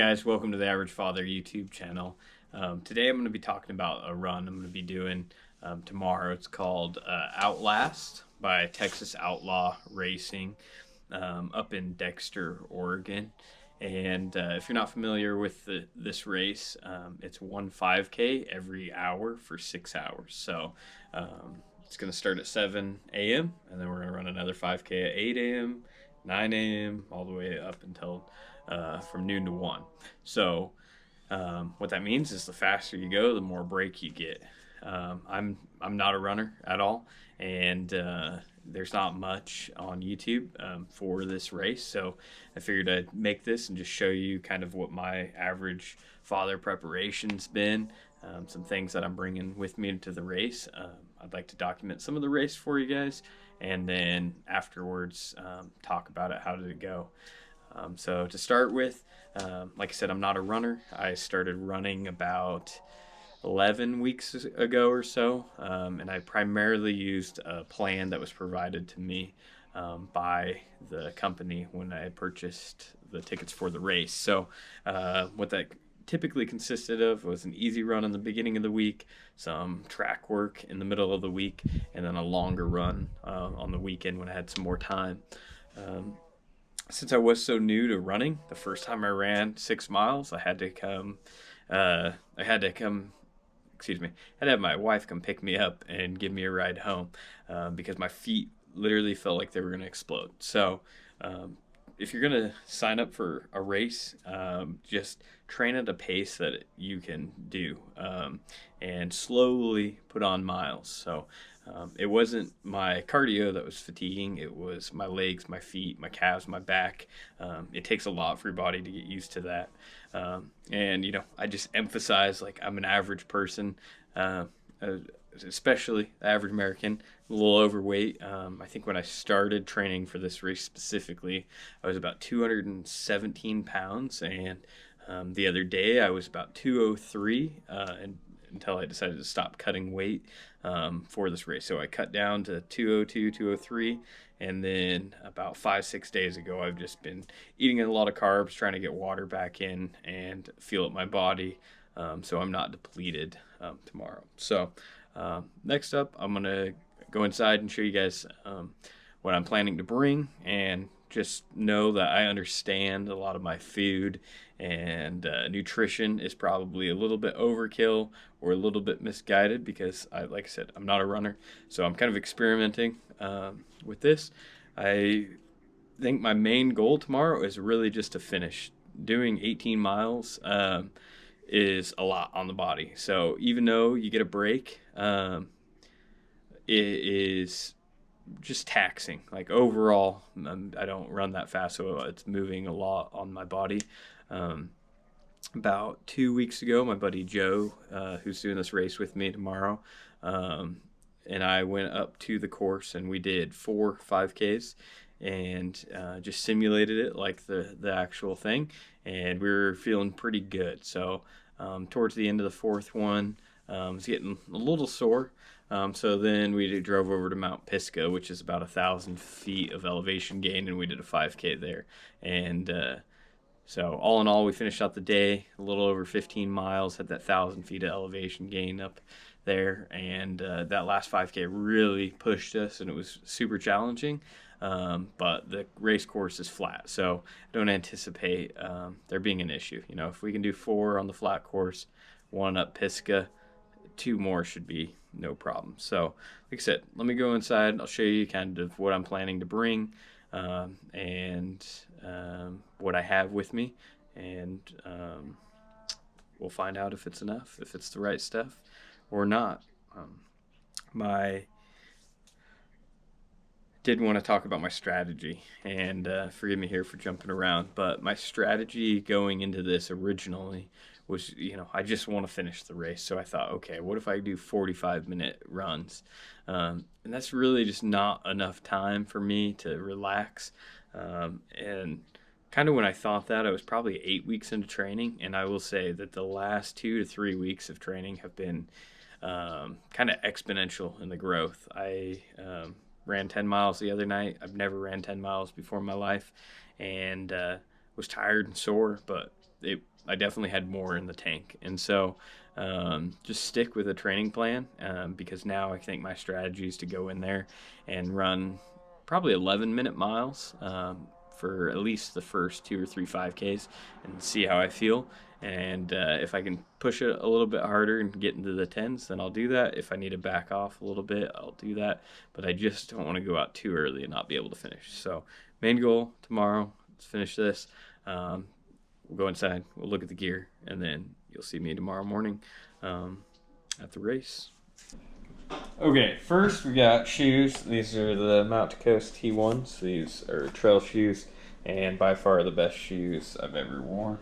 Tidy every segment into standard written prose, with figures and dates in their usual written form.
guys, welcome to the Average Father YouTube channel. Today I'm going to be talking about a run I'm going to be doing tomorrow. It's called Outlast by Texas Outlaw Racing up in Dexter, Oregon. And if you're not familiar with this race, it's one 5K every hour for 6 hours. So it's going to start at 7 a.m. and then we're going to run another 5K at 8 a.m., 9 a.m., all the way up until from noon to 1. So what that means is the faster you go, the more break you get. I'm not a runner at all, and there's not much on YouTube for this race, so I figured I'd make this and just show you kind of what my average father preparation's been, some things that I'm bringing with me into the race. I'd like to document some of the race for you guys, and then afterwards talk about it. How did it go? So to start with, like I said, I'm not a runner. I started running about 11 weeks ago or so, and I primarily used a plan that was provided to me by the company when I purchased the tickets for the race. So what that typically consisted of was an easy run in the beginning of the week, some track work in the middle of the week, and then a longer run on the weekend when I had some more time. Since I was so new to running, the first time I ran 6 miles, I had to have my wife come pick me up and give me a ride home because my feet literally felt like they were going to explode. So if you're going to sign up for a race, just train at a pace that you can do and slowly put on miles. So it wasn't my cardio that was fatiguing. It was my legs, my feet, my calves, my back. It takes a lot for your body to get used to that. And, I just emphasize, like, I'm an average person, especially the average American, a little overweight. I think when I started training for this race specifically, I was about 217 pounds. And the other day I was about 203 until I decided to stop cutting weight for this race. So I cut down to 202, 203, and then about 5-6 days ago, I've just been eating a lot of carbs, trying to get water back in and feel up my body so I'm not depleted tomorrow. So next up, I'm going to go inside and show you guys what I'm planning to bring, and just know that I understand a lot of my food and nutrition is probably a little bit overkill or a little bit misguided because, like I said, I'm not a runner. So I'm kind of experimenting with this. I think my main goal tomorrow is really just to finish. Doing 18 miles is a lot on the body. So even though you get a break, it is just taxing. Like, overall, I don't run that fast, so it's moving a lot on my body. About 2 weeks ago, my buddy Joe, who's doing this race with me tomorrow, and I went up to the course and we did 4 5Ks and just simulated it like the actual thing, and we were feeling pretty good. So towards the end of the 4th one, I was getting a little sore. So then we drove over to Mount Pisgah, which is about 1,000 feet of elevation gain, and we did a 5K there. And so all in all, we finished out the day a little over 15 miles, had that 1,000 feet of elevation gain up there. And that last 5K really pushed us, and it was super challenging. But the race course is flat, so I don't anticipate there being an issue. If we can do 4 on the flat course, 1 up Pisgah, 2 more should be no problem. So like I said, let me go inside. I'll show you kind of what I'm planning to bring and what I have with me, and we'll find out if it's enough, if it's the right stuff or not. I did want to talk about my strategy, and forgive me here for jumping around, but my strategy going into this originally was, I just want to finish the race. So I thought, okay, what if I do 45-minute runs? And that's really just not enough time for me to relax. And kind of when I thought that, I was probably 8 weeks into training, and I will say that the last 2 to 3 weeks of training have been kind of exponential in the growth. I ran 10 miles the other night. I've never ran 10 miles before in my life, and was tired and sore, but it I definitely had more in the tank. And so just stick with a training plan, because now I think my strategy is to go in there and run probably 11-minute miles, for at least the first 2 or 3 5Ks and see how I feel. And if I can push it a little bit harder and get into the tens, then I'll do that. If I need to back off a little bit, I'll do that. But I just don't want to go out too early and not be able to finish. So main goal tomorrow, let's finish this. We'll go inside, we'll look at the gear, and then you'll see me tomorrow morning at the race. Okay, first we got shoes. These are the Mount to Coast T1s. These are trail shoes, and by far the best shoes I've ever worn.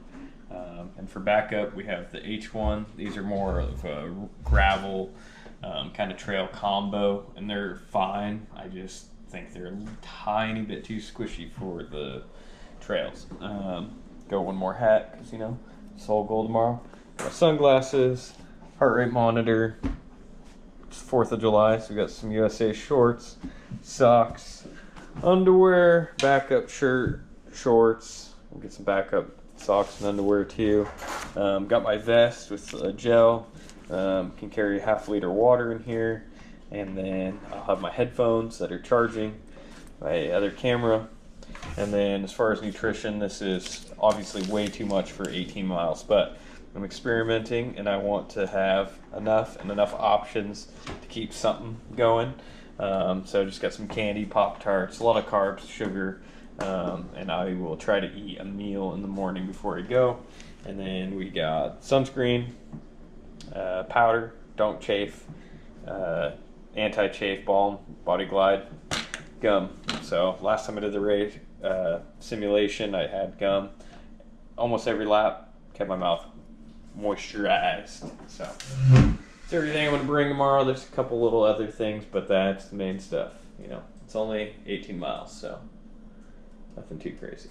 And for backup, we have the H1. These are more of a gravel kind of trail combo, and they're fine. I just think they're a tiny bit too squishy for the trails. Go one more hat, because, you know, it's all goal tomorrow. Got sunglasses, heart rate monitor. It's 4th of July, so we got some USA shorts, socks, underwear, backup shirt, shorts. We'll get some backup socks and underwear too. Got my vest with a gel. Can carry a half-liter water in here. And then I'll have my headphones that are charging, my other camera. And then as far as nutrition, this is obviously way too much for 18 miles, but I'm experimenting and I want to have enough options to keep something going. So I just got some candy, Pop-Tarts, a lot of carbs, sugar, and I will try to eat a meal in the morning before I go. And then we got sunscreen, powder, don't chafe, anti-chafe balm, Body Glide, gum. So last time I did the race simulation, I had gum almost every lap, kept my mouth moisturized. So it's everything I'm going to bring tomorrow. There's a couple little other things, but that's the main stuff. You know, it's only 18 miles, so nothing too crazy.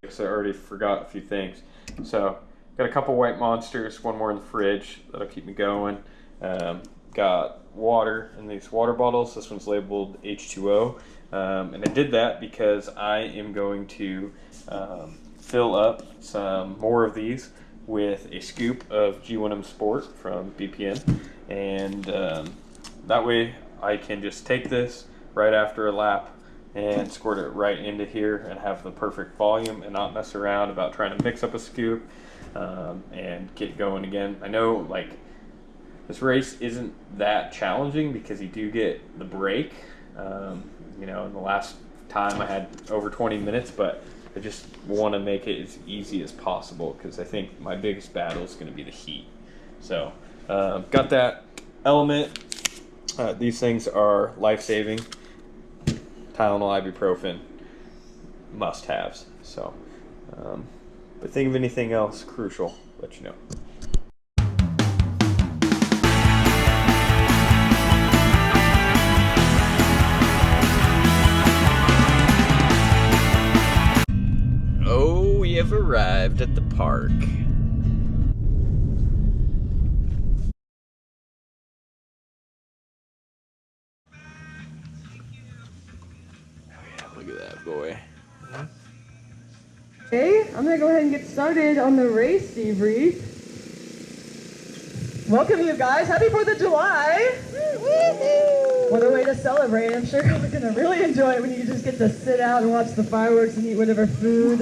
So I already forgot a few things. So got a couple white monsters, one more in the fridge that'll keep me going. Got water in these water bottles. This one's labeled H2O. And I did that because I am going to fill up some more of these with a scoop of G1M Sport from BPN. And that way I can just take this right after a lap and squirt it right into here and have the perfect volume and not mess around about trying to mix up a scoop and get going again. I know, like, this race isn't that challenging because you do get the break. You know, in the last time I had over 20 minutes, but I just want to make it as easy as possible because I think my biggest battle is going to be the heat. So, got that element. These things are life-saving. Tylenol, ibuprofen, must-haves. So, but think of anything else crucial, let you know. Oh, we have arrived at the park. Look at that boy. Okay, I'm gonna go ahead and get started on the race debrief. Welcome, you guys. Happy 4th of July. What a way to celebrate. I'm sure we're gonna really enjoy it when you just get to sit out and watch the fireworks and eat whatever food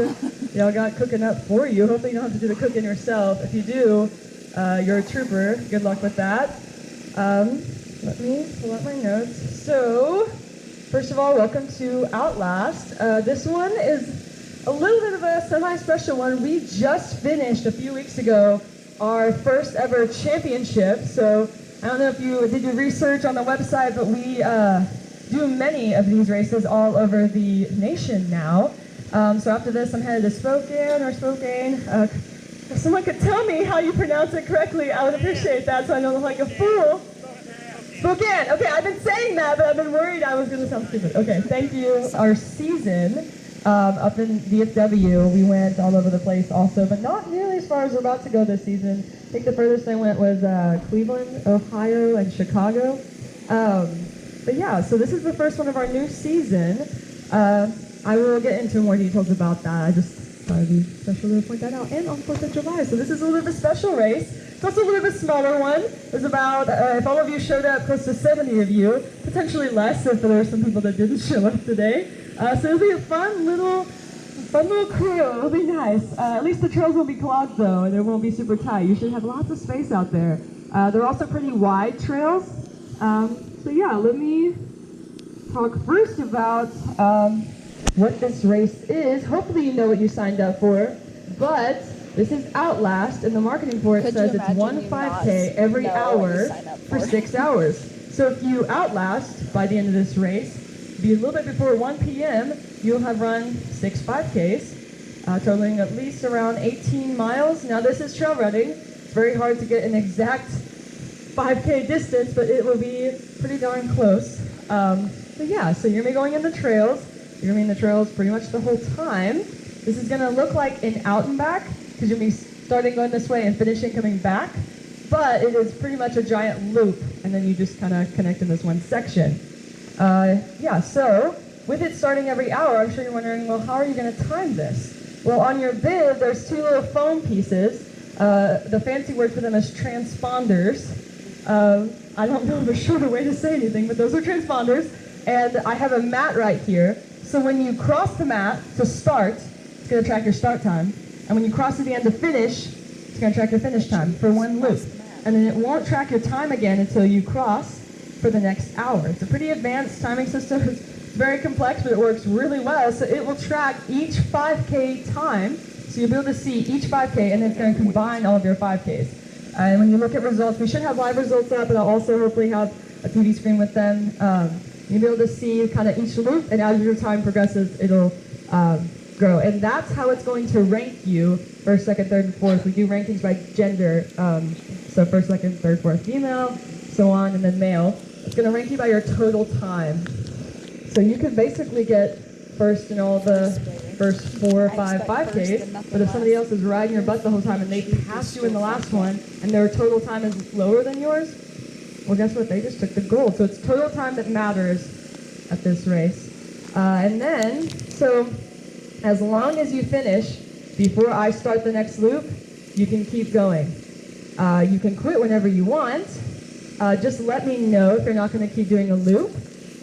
y'all got cooking up for you. Hopefully you don't have to do the cooking yourself. If you do, you're a trooper. Good luck with that. Let me pull out my notes. So, first of all, welcome to Outlast. This one is a little bit of a semi-special one. We just finished a few weeks ago our first ever championship. So I don't know if you did your research on the website, but we do many of these races all over the nation now. So after this, I'm headed to Spokane. If someone could tell me how you pronounce it correctly, I would appreciate that so I don't look like a fool. Spokane. Okay, I've been saying that, but I've been worried I was going to sound stupid. Okay, thank you. Our season up in DFW, we went all over the place also, but not nearly as far as we're about to go this season. I think the furthest I went was Cleveland, Ohio, and Chicago. But yeah, so this is the first one of our new season. I will get into more details about that. I just thought thought it'd be special to point that out. And on 4th of July, so this is a little bit of a special race. It's also a little bit smaller one. There's about, if all of you showed up, close to 70 of you, potentially less if there were some people that didn't show up today. So it'll be a fun little crew. It'll be nice. At least the trails won't be clogged though, and it won't be super tight. You should have lots of space out there. They're also pretty wide trails. So yeah, let me talk first about what this race is. Hopefully you know what you signed up for, but this is Outlast, and the marketing for it says it's one 5K every hour for 6 hours. So if you outlast by the end of this race, be a little bit before 1 p.m., you'll have run 6 5Ks, totaling at least around 18 miles. Now this is trail running. It's very hard to get an exact 5K distance, but it will be pretty darn close. So yeah, so you're going to be going in the trails. You're going to be in the trails pretty much the whole time. This is going to look like an out and back, because you'll be starting going this way and finishing coming back. But it is pretty much a giant loop, and then you just kind of connect in this one section. Yeah, so with it starting every hour, I'm sure you're wondering, well, how are you going to time this? Well, on your bib, there's 2 little foam pieces. The fancy word for them is transponders. I don't know of a shorter way to say anything, but those are transponders. And I have a mat right here. So when you cross the mat to start, it's going to track your start time. And when you cross to the end to finish, it's going to track your finish time for one loop. And then it won't track your time again until you cross for the next hour. It's a pretty advanced timing system. It's very complex, but it works really well. So it will track each 5K time. So you'll be able to see each 5K, and then it's going to combine all of your 5Ks. And when you look at results, we should have live results up, but I'll also hopefully have a TV screen with them. You'll be able to see kind of each loop, and as your time progresses, it'll grow. And that's how it's going to rank you, first, second, third, and fourth. We do rankings by gender, so first, second, third, fourth female, so on, and then male. It's going to rank you by your total time. So you can basically get first in all the first 4 or 5 5Ks, but if somebody else is riding your butt the whole time and they pass you in the last one, and their total time is lower than yours, well, guess what? They just took the gold. So it's total time that matters at this race. And then, so as long as you finish before I start the next loop, you can keep going. You can quit whenever you want. Just let me know if you're not going to keep doing a loop.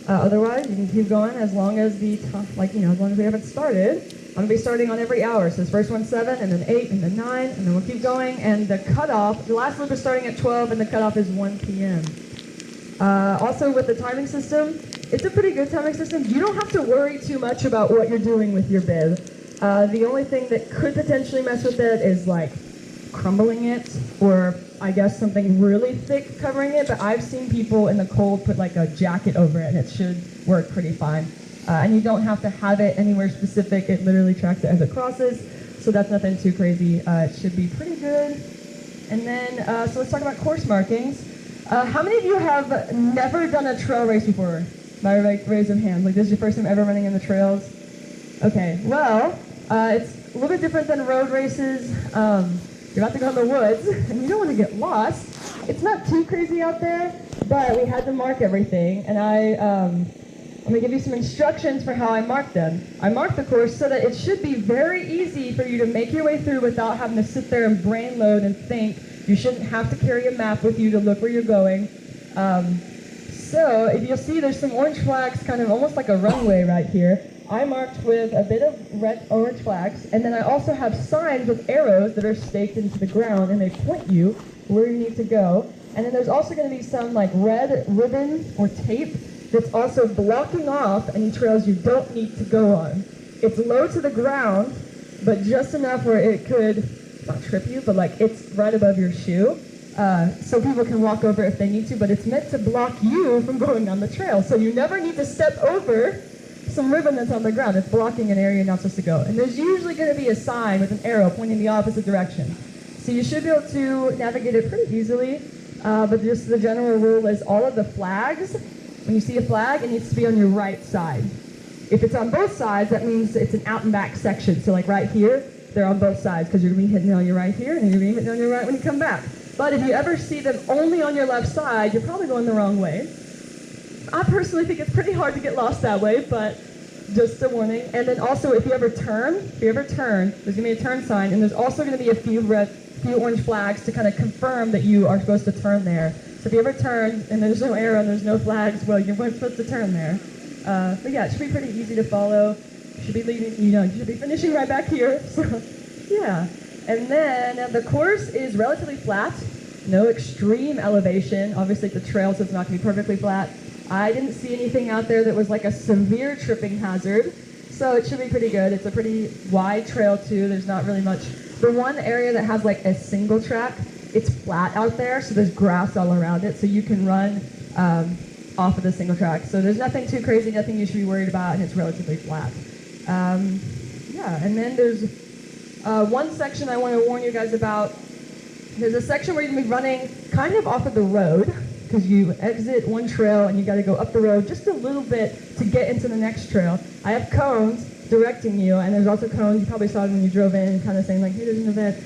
Otherwise, you can keep going as long as as long as we haven't started. I'm going to be starting on every hour. So this first one's 7, and then 8, and then 9, and then we'll keep going. And the cutoff, the last loop is starting at 12, and the cutoff is 1 p.m. Also, with the timing system, it's a pretty good timing system. You don't have to worry too much about what you're doing with your bib. The only thing that could potentially mess with it is like crumbling it, or I guess something really thick covering it, but I've seen people in the cold put like a jacket over it, and it should work pretty fine. And you don't have to have it anywhere specific. It literally tracks it as it crosses, so that's nothing too crazy. It should be pretty good. And then, so let's talk about course markings. How many of you have never done a trail race before? By raise of hands. Like, this is your first time ever running in the trails? Okay, well, it's a little bit different than road races. You're about to go in the woods, and you don't want to get lost. It's not too crazy out there, but we had to mark everything, and I'm going to give you some instructions for how I marked them. I marked the course so that it should be very easy for you to make your way through without having to sit there and brain load and think. You shouldn't have to carry a map with you to look where you're going. So if you'll see, there's some orange flags, kind of almost like a runway right here. I marked with a bit of red orange flags, and then I also have signs with arrows that are staked into the ground, and they point you where you need to go. And then there's also going to be some like red ribbon or tape that's also blocking off any trails you don't need to go on. It's low to the ground, but just enough where it could not trip you, but like it's right above your shoe. So people can walk over if they need to, but it's meant to block you from going on the trail. So you never need to step over some ribbon that's on the ground. It's blocking an area you're not supposed to go. And there's usually going to be a sign with an arrow pointing the opposite direction. So you should be able to navigate it pretty easily. But just the general rule is all of the flags, when you see a flag, it needs to be on your right side. If it's on both sides, that means it's an out and back section. So like right here, they're on both sides because you're going to be hitting on your right here, and you're going to be hitting on your right when you come back. But if you ever see them only on your left side, you're probably going the wrong way. I personally think it's pretty hard to get lost that way, but Just a warning. And then also, if you ever turn, there's gonna be a turn sign, and there's also gonna be a few orange flags to kind of confirm that you are supposed to turn there. So if you ever turn and there's no arrow and there's no flags, well, you weren't supposed to turn there. But yeah, it should be pretty easy to follow. You should be leaving, you should be finishing right back here. So yeah. And then the course is relatively flat, no extreme elevation. Obviously, the trail, so it's not gonna be perfectly flat. I didn't see anything out there that was like a severe tripping hazard, so it should be pretty good. It's a pretty wide trail too. There's not really much. The one area that has like a single track, it's flat out there, so there's grass all around it, so you can run off of the single track. So there's nothing too crazy, nothing you should be worried about, and it's relatively flat. Yeah, and then there's one section I want to warn you guys about. There's a section where you're going to be running kind of off of the road, because you exit one trail and you got to go up the road just a little bit to get into the next trail. I have cones directing you, and there's also cones, you probably saw it when you drove in, kind of saying like, hey, there's an event.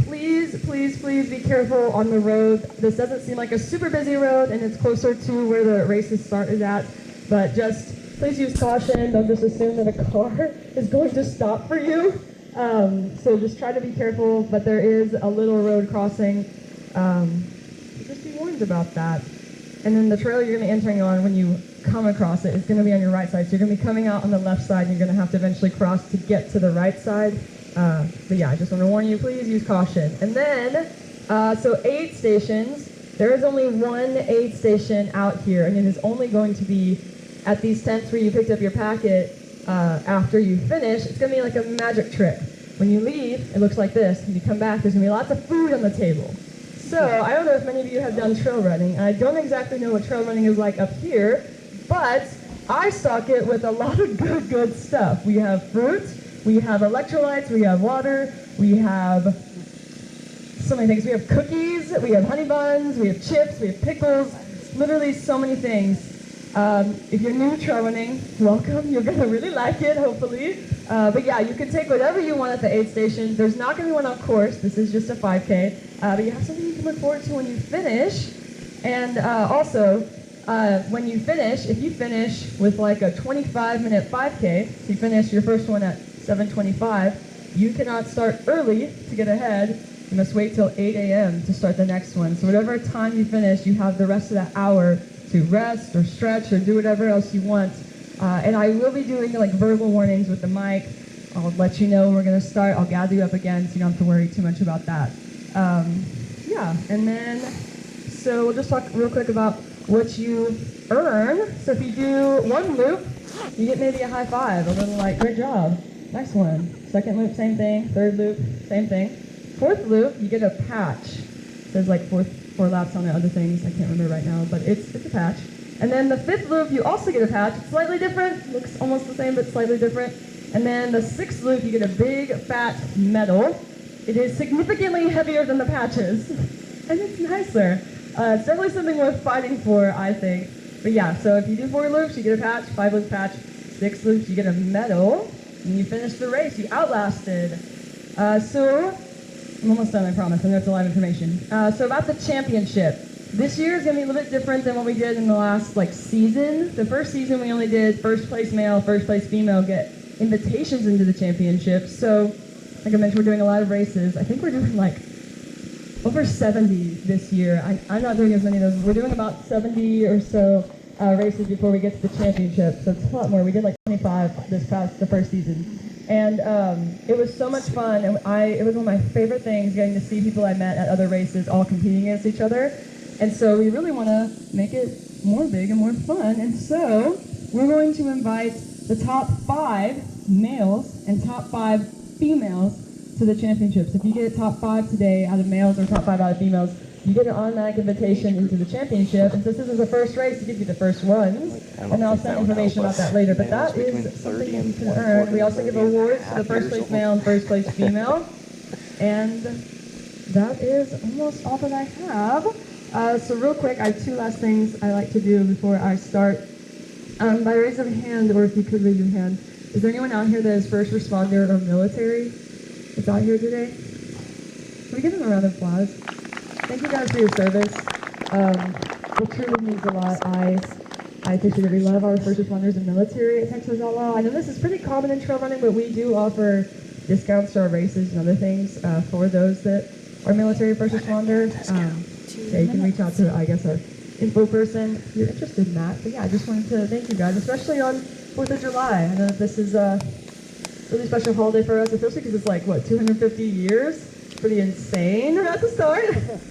Please be careful on the road. This doesn't seem like a super busy road, and it's closer to where the races start is at, but just please use caution. Don't just assume that a car is going to stop for you. So just try to be careful, but there is a little road crossing. Just be warned about that. And then the trail you're going to be entering on when you come across it is going to be on your right side. So you're going to be coming out on the left side, and you're going to have to eventually cross to get to the right side. But yeah, I just want to warn you, please use caution. And then, so aid stations, there is only one aid station out here, and it is only going to be at these tents where you picked up your packet after you finish. It's going to be like a magic trick. When you leave, it looks like this. When you come back, there's going to be lots of food on the table. So I don't know if many of you have done trail running. I don't exactly know what trail running is like up here, but I stock it with a lot of good stuff. We have fruit, we have electrolytes, we have water, we have so many things. We have cookies, we have honey buns, we have chips, we have pickles, literally so many things. If you're new to trail running, welcome. You're going to really like it, hopefully. But yeah, you can take whatever you want at the aid station. There's not going to be one on course. This is just a 5K. But you have something you can look forward to when you finish. And also, when you finish, if you finish with like a 25-minute 5K, so you finish your first one at 7:25, you cannot start early to get ahead. You must wait till 8 a.m. to start the next one. So whatever time you finish, you have the rest of that hour to rest or stretch or do whatever else you want. And I will be doing like verbal warnings with the mic. I'll let you know when we're going to start. I'll gather you up again so you don't have to worry too much about that. Yeah, and then, so we'll just talk real quick about what you earn. So if you do one loop, you get maybe a high five, a little like, great job, nice one. Second loop, same thing. Third loop, same thing. Fourth loop, you get a patch. There's like four laps on it, other things, I can't remember right now, but it's a patch. And then the fifth loop, you also get a patch. It's slightly different, looks almost the same, but slightly different. And then the sixth loop, you get a big, fat medal. It is significantly heavier than the patches, and it's nicer. It's definitely something worth fighting for, I think. But yeah, so if you do 4 loops, you get a patch, 5 loops patch, 6 loops, you get a medal, and you finish the race, you outlasted. So, I'm almost done, I promise, I know it's a lot of information. So about the championship. This year is going to be a little bit different than what we did in the last season. The first season we only did first place male, first place female get invitations into the championship. So, like I mentioned, we're doing a lot of races. I think we're doing over 70 this year. I'm not doing as many of those. We're doing about 70 or so races before we get to the championship. So it's a lot more. We did 25 the first season. And it was so much fun. And it was one of my favorite things, getting to see people I met at other races all competing against each other. And so we really want to make it more big and more fun. And so we're going to invite the top 5 males and top 5 females to the championships. If you get top 5 today out of males or top 5 out of females, you get an automatic invitation into the championship. And since this is the first race, to give you the first ones, and I'll send information about that later. But that is something you can earn. We also give awards to the first place male and first place female. And that is almost all that I have. So real quick, I have 2 last things I like to do before I start. By raise of hand, or if you could raise your hand, is there anyone out here that is first responder or military that's out here today? Can we give them a round of applause? Thank you guys for your service. It truly means a lot. I appreciate it. We love our first responders and military at Texas Outlaw. I know this is pretty common in trail running, but we do offer discounts to our races and other things for those that are military first responders. Yeah, you can reach out to, I guess, our info person if you're interested in that. But yeah, I just wanted to thank you guys, especially on 4th of July. I know that this is a really special holiday for us, especially because it's like, what, 250 years? Pretty insane about to start.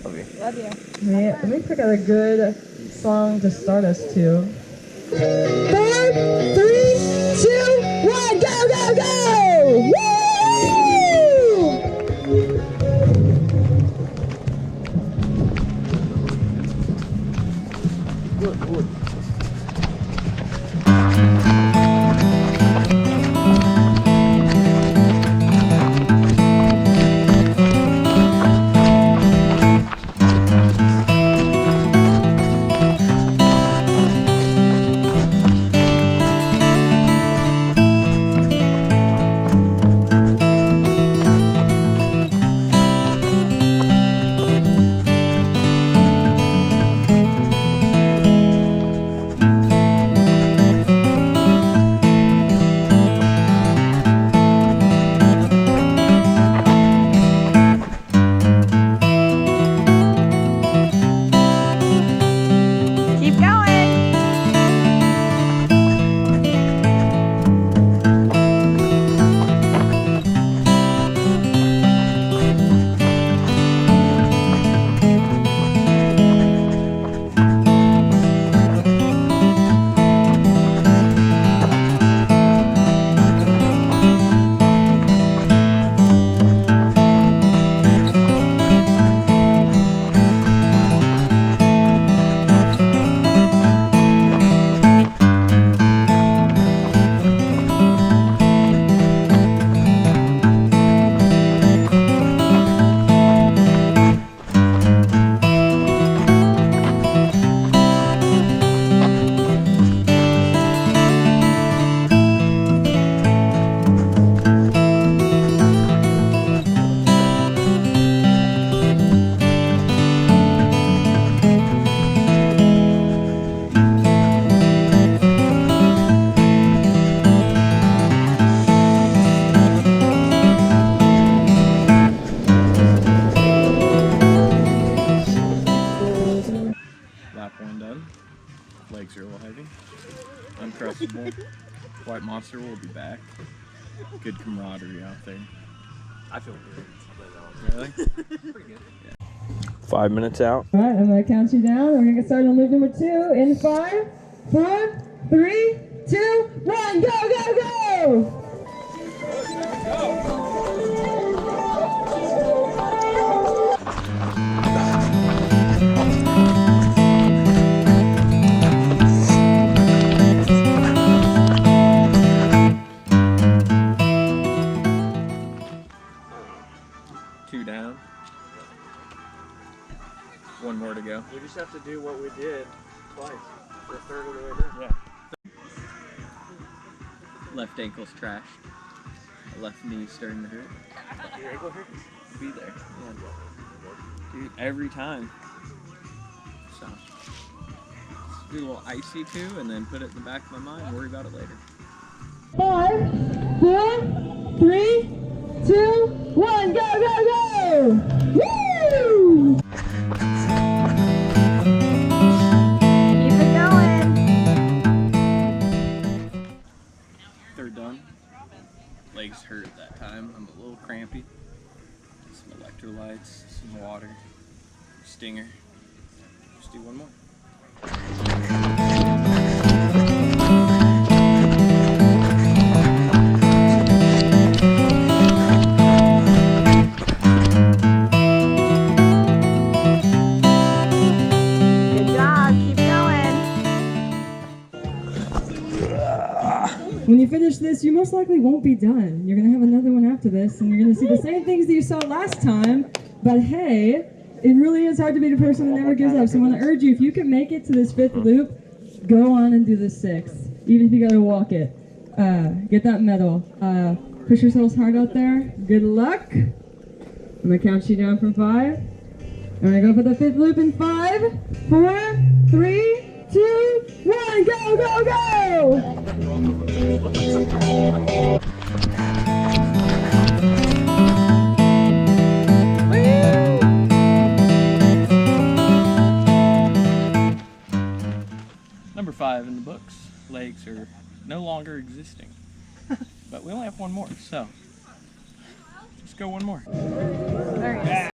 Love you. Love you. Let me pick out a good song to start us to. 4, 3, 2, 1, go, go, go! Woo! Keep going. Lap 1 done. Legs are a little heavy. Uncrustable. White Monster will be back. Good camaraderie out there. I feel good. Really? Pretty good. 5 minutes out. All right, I'm going to count you down. We're going to get started on loop number 2 in 5, 4, 3, 2, 1, go, go, go! Two down. One more to go. We just have to do what we did twice. For a third of the way down. Yeah. Left ankle's trashed. Left knee starting to hurt. Your ankle hurt? Be there. Yeah. Dude, every time. So, do a little icy too, and then put it in the back of my mind. Worry about it later. 5, 4, 3, 2, 1, go, go, go! Woo! Keep it going. Third done. Legs hurt that time. I'm a little crampy. Some electrolytes, some water, stinger. Just do one more. Good job. Keep going. When you finish this, you most likely won't be done. You're going to have another one after this, and you're going to see the same things that you saw last time. But hey, it really is hard to be the person that never gives up. So I want to urge you, if you can make it to this 5th loop, go on and do the 6th. Even if you got to walk it. Get that medal. Push yourselves hard out there. Good luck. I'm going to count you down from 5. I'm going to go for the 5th loop in 5, 4, 3, 2, 1, go, go, go! Number 5 in the books. Legs are no longer existing. But we only have one more, so let's go one more. Very nice.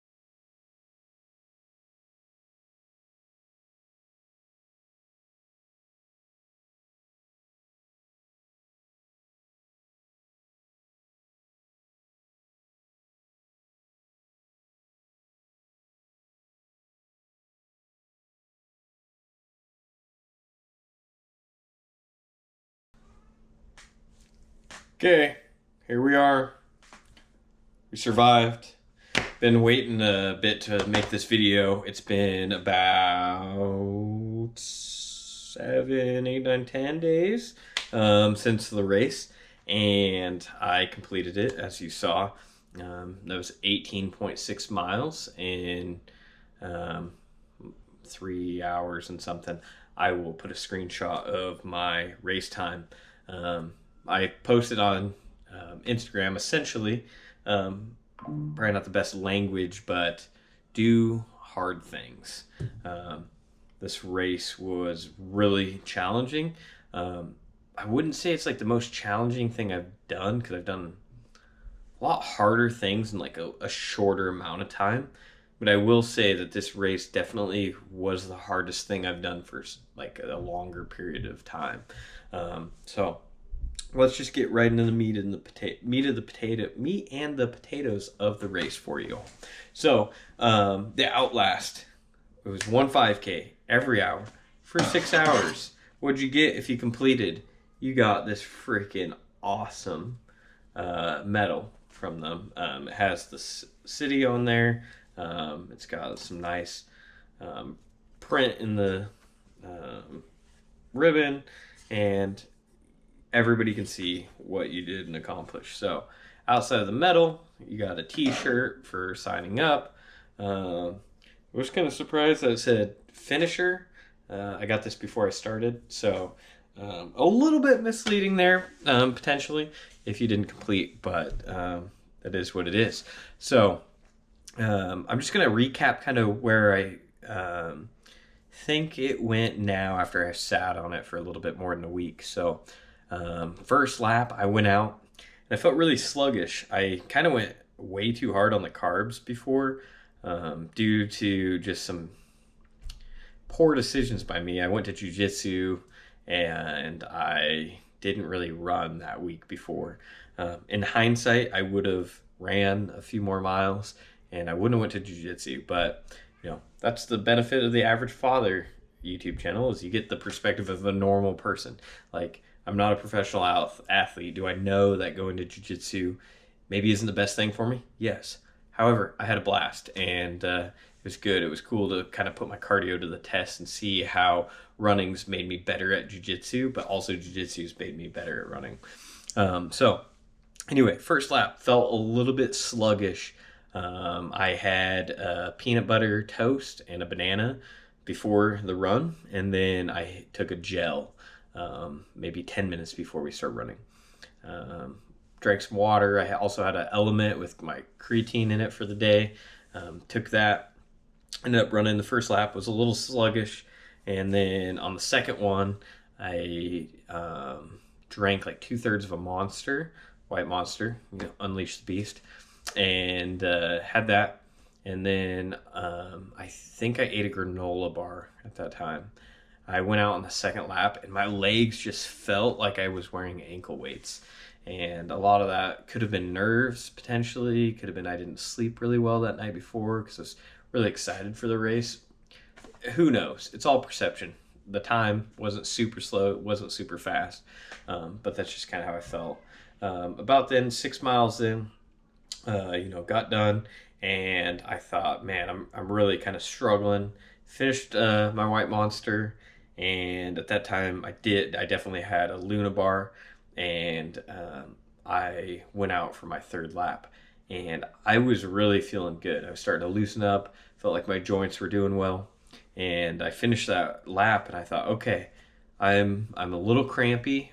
Okay, here we are. We survived. Been waiting a bit to make this video. It's been about 7, 8, 9, 10 days since the race, and I completed it, as you saw. That was 18.6 miles in 3 hours and something. I will put a screenshot of my race time. I posted on Instagram, essentially, probably not the best language, but do hard things. This race was really challenging. I wouldn't say it's like the most challenging thing I've done, because I've done a lot harder things in like a shorter amount of time. But I will say that this race definitely was the hardest thing I've done for like a longer period of time. So let's just get right into the meat and the potatoes of the race for you all. So the Outlast, it was 1 5K every hour for 6 hours. What'd you get if you completed? You got this freaking awesome medal from them. It has the city on there. It's got some nice print in the ribbon, and everybody can see what you did and accomplished. So outside of the medal, you got a t-shirt for signing up. I was kind of surprised that it said finisher. I got this before I started, so a little bit misleading there, potentially, if you didn't complete, but that is what it is. So I'm just going to recap kind of where I think it went now after I sat on it for a little bit more than a week. So first lap, I went out and I felt really sluggish. I kind of went way too hard on the carbs before, due to just some poor decisions by me. I went to jiu-jitsu and I didn't really run that week before. In hindsight, I would have ran a few more miles and I wouldn't have went to jiu-jitsu, but you know, that's the benefit of the Average Father YouTube channel, is you get the perspective of a normal person. Like, I'm not a professional athlete. Do I know that going to jiu-jitsu maybe isn't the best thing for me? Yes. However, I had a blast, and it was good. It was cool to kind of put my cardio to the test and see how running's made me better at jiu-jitsu, but also jiu-jitsu's made me better at running. So anyway, first lap felt a little bit sluggish. I had peanut butter toast and a banana before the run, and then I took a gel maybe 10 minutes before we start running. Drank some water. I also had an Element with my creatine in it for the day. Took that. Ended up running the first lap. Was a little sluggish. And then on the second one, I drank like 2/3 of a Monster, White Monster, Unleash the Beast, and had that. And then I think I ate a granola bar at that time. I went out on the second lap and my legs just felt like I was wearing ankle weights. And a lot of that could have been nerves, potentially. Could have been I didn't sleep really well that night before because I was really excited for the race. Who knows? It's all perception. The time wasn't super slow. It wasn't super fast. But that's just kind of how I felt. About then, 6 miles in, got done. And I thought, man, I'm really kind of struggling. Finished my White Monster. And at that time, I definitely had a Luna bar. And I went out for my third lap. And I was really feeling good. I was starting to loosen up. Felt like my joints were doing well. And I finished that lap, and I thought, okay, I'm a little crampy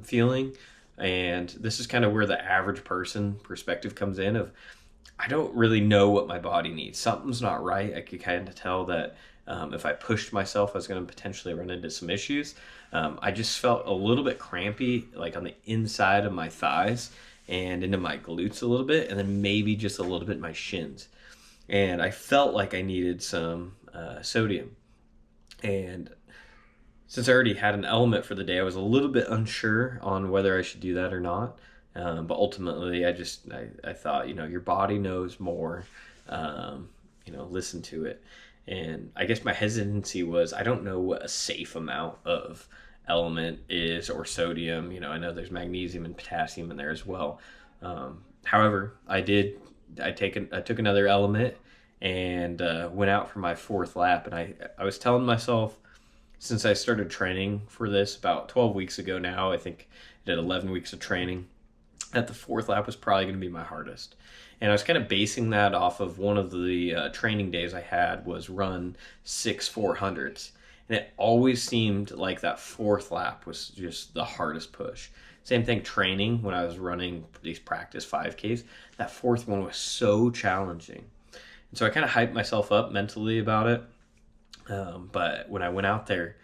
feeling, and this is kind of where the average person perspective comes in. Of I don't really know what my body needs. Something's not right. I could kind of tell that if I pushed myself, I was going to potentially run into some issues. I just felt a little bit crampy, like on the inside of my thighs and into my glutes a little bit, and then maybe just a little bit in my shins. And I felt like I needed some sodium. And since I already had an element for the day, I was a little bit unsure on whether I should do that or not. But ultimately, I thought, your body knows more. Listen to it. And I guess my hesitancy was I don't know what a safe amount of element is, or sodium. I know there's magnesium and potassium in there as well. However, I took another element and went out for my fourth lap. And I was telling myself, since I started training for this about 12 weeks ago now, I think I did 11 weeks of training, that the fourth lap was probably going to be my hardest. And I was kind of basing that off of one of the training days I had was run 6 400s. And it always seemed like that fourth lap was just the hardest push. Same thing training when I was running these practice 5Ks. That fourth one was so challenging. And so I kind of hyped myself up mentally about it. But when I went out there,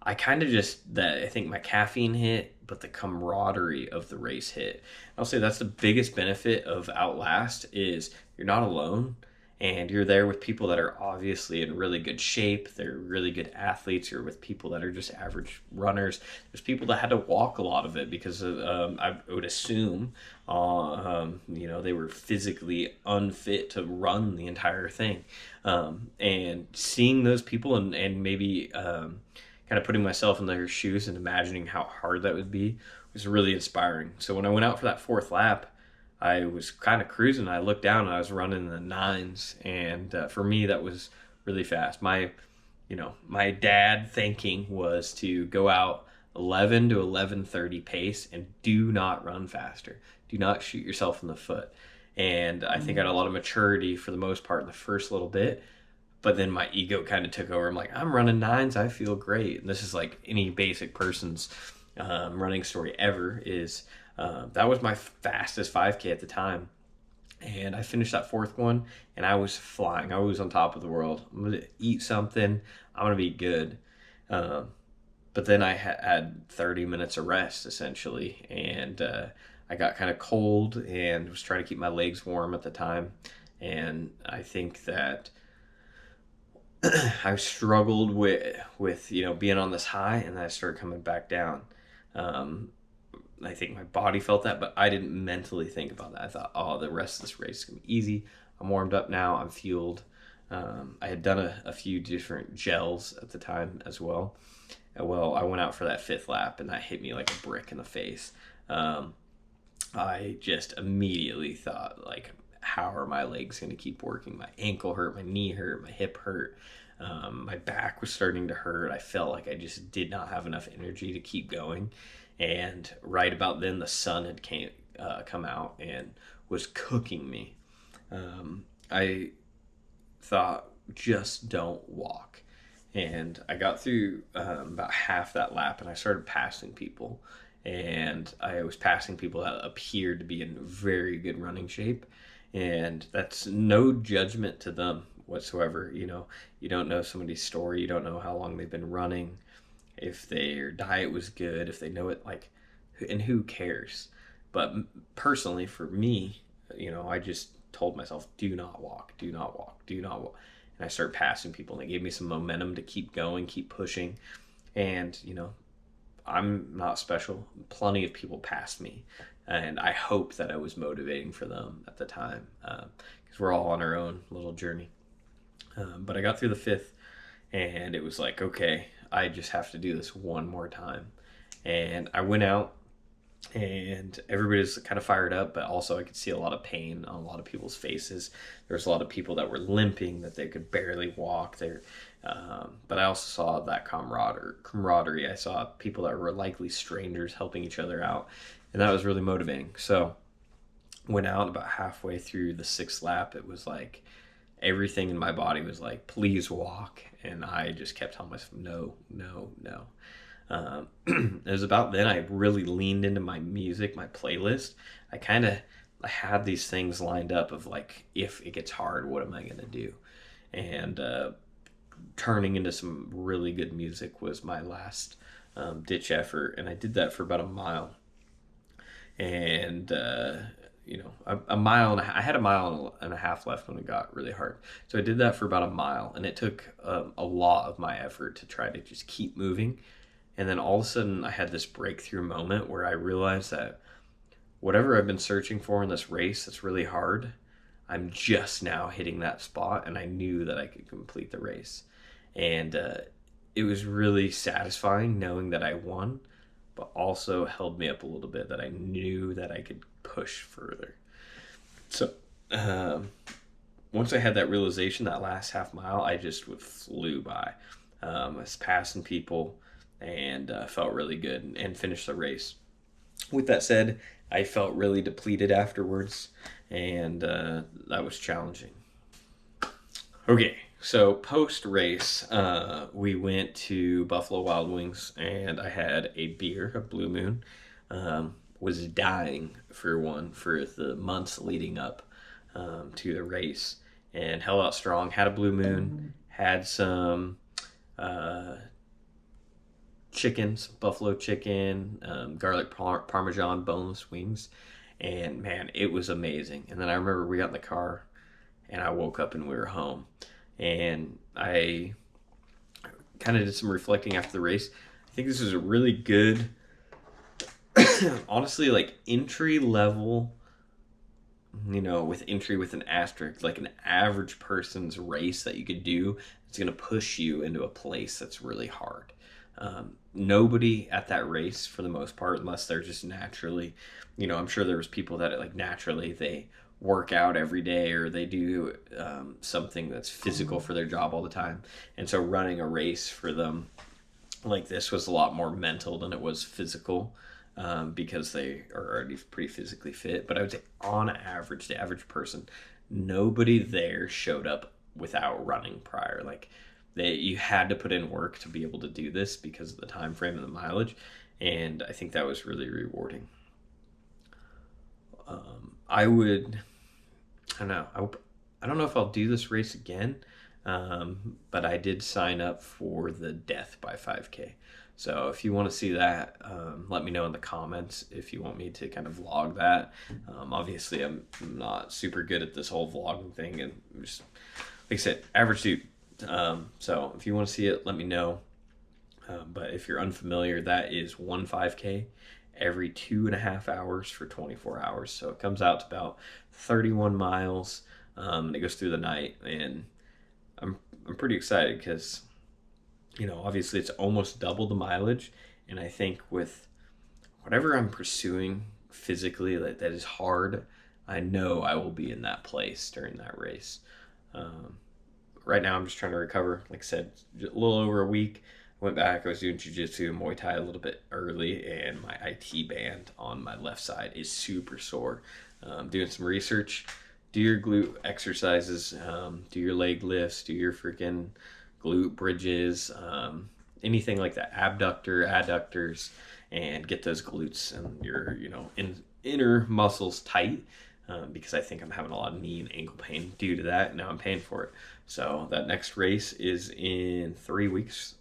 I kind of I think my caffeine hit, but the camaraderie of the race hit. I'll say that's the biggest benefit of Outlast is you're not alone, and you're there with people that are obviously in really good shape. They're really good athletes. You're with people that are just average runners. There's people that had to walk a lot of it because of, I would assume, they were physically unfit to run the entire thing. And seeing those people and maybe kind of putting myself in their shoes and imagining how hard that would be was really inspiring. So when I went out for that fourth lap, I was kind of cruising. I looked down and I was running in the nines, and for me that was really fast. My dad thinking was to go out 11 to 11:30 pace and do not run faster. Do not shoot yourself in the foot. And I think I had a lot of maturity for the most part in the first little bit, but then my ego kind of took over. I'm like, I'm running nines. I feel great. And this is like any basic person's running story ever is. That was my fastest 5K at the time. And I finished that fourth one, and I was flying. I was on top of the world. I'm going to eat something. I'm going to be good. But then I had 30 minutes of rest, essentially. And I got kind of cold and was trying to keep my legs warm at the time. And I think that I struggled with being on this high, and then I started coming back down. I think my body felt that, but I didn't mentally think about that. I thought, the rest of this race is going to be easy. I'm warmed up now. I'm fueled. I had done a few different gels at the time as well. Well, I went out for that fifth lap, and that hit me like a brick in the face. I just immediately thought, like, how are my legs going to keep working? My ankle hurt, my knee hurt, my hip hurt. My back was starting to hurt. I felt like I just did not have enough energy to keep going. And right about then, the sun had come out and was cooking me. I thought, just don't walk. And I got through about half that lap, and I started passing people. And I was passing people that appeared to be in very good running shape. And that's no judgment to them whatsoever. You don't know somebody's story. You don't know how long they've been running, if their diet was good, if they know it, and who cares? But personally, for me, I just told myself, do not walk, do not walk, do not walk. And I started passing people, and it gave me some momentum to keep going, keep pushing. And, I'm not special. Plenty of people passed me. And I hope that I was motivating for them at the time, because we're all on our own little journey. But I got through the fifth, and it was like, okay, I just have to do this one more time. And I went out, and everybody's kind of fired up, but also I could see a lot of pain on a lot of people's faces. There was a lot of people that were limping, that they could barely walk there. But I also saw that camaraderie. I saw people that were likely strangers helping each other out, and that was really motivating. So went out about halfway through the sixth lap. It was like everything in my body was like, please walk. And I just kept telling myself, no, no, no. It was about then I really leaned into my music, my playlist. I had these things lined up of like, if it gets hard, what am I going to do? And turning into some really good music was my last ditch effort. And I did that for about a mile. And, a mile and a half, I had a mile and a half left when it got really hard. So I did that for about a mile, and it took a lot of my effort to try to just keep moving. And then all of a sudden I had this breakthrough moment where I realized that whatever I've been searching for in this race that's really hard, I'm just now hitting that spot, and I knew that I could complete the race. And it was really satisfying knowing that I won, but also held me up a little bit that I knew that I could push further. So once I had that realization, that last half mile, I just flew by. I was passing people and felt really good and finished the race. With that said, I felt really depleted afterwards, and that was challenging. Okay, so post-race, we went to Buffalo Wild Wings, and I had a beer, a Blue Moon. Was dying for one for the months leading up to the race, and held out strong. Had a Blue Moon, had some chickens, buffalo chicken, garlic parmesan, boneless wings, and man, it was amazing. And then I remember we got in the car, and I woke up and we were home, and I kind of did some reflecting after the race. I think this was a really good, honestly, like entry level, with entry with an asterisk, like an average person's race that you could do. It's going to push you into a place that's really hard. Nobody at that race, for the most part, unless they're just naturally, I'm sure there was people that like naturally they work out every day, or they do something that's physical for their job all the time. And so running a race for them like this was a lot more mental than it was physical, because they are already pretty physically fit. But I would say on average, the average person, nobody there showed up without running prior. Like you had to put in work to be able to do this because of the time frame and the mileage, and I think that was really rewarding. I don't know if I'll do this race again, but I did sign up for the Death by 5K. So if you want to see that, let me know in the comments if you want me to kind of vlog that. Obviously, I'm not super good at this whole vlogging thing, and I'm just, like I said, average dude. So if you want to see it, let me know. But if you're unfamiliar, that is 5K every 2.5 hours for 24 hours. So it comes out to about 31 miles, and it goes through the night. And I'm pretty excited because, obviously it's almost double the mileage. And I think with whatever I'm pursuing physically that is hard, I know I will be in that place during that race. Right now I'm just trying to recover. Like I said, a little over a week. I went back, I was doing jiu-jitsu and Muay Thai a little bit early, and my IT band on my left side is super sore. Doing some research, do your glute exercises, do your leg lifts, do your freaking glute bridges, anything like that, adductors, and get those glutes and your inner muscles tight, because I think I'm having a lot of knee and ankle pain due to that. Now I'm paying for it. So that next race is in 3 weeks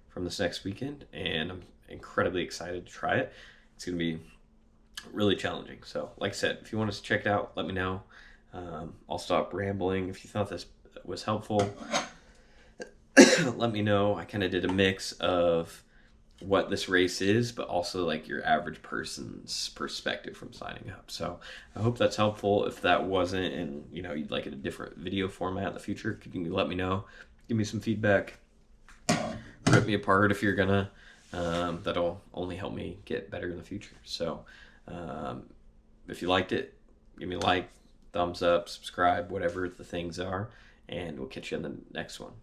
from this next weekend, and I'm incredibly excited to try it. It's going to be really challenging. So like I said, if you want us to check it out, let me know. I'll stop rambling. If you thought this was helpful, let me know. I kind of did a mix of what this race is, but also like your average person's perspective from signing up. So I hope that's helpful. If that wasn't, and you'd like a different video format in the future, could you let me know? Give me some feedback. Rip me apart if you're gonna. That'll only help me get better in the future. So if you liked it, give me a like, thumbs up, subscribe, whatever the things are, and we'll catch you in the next one.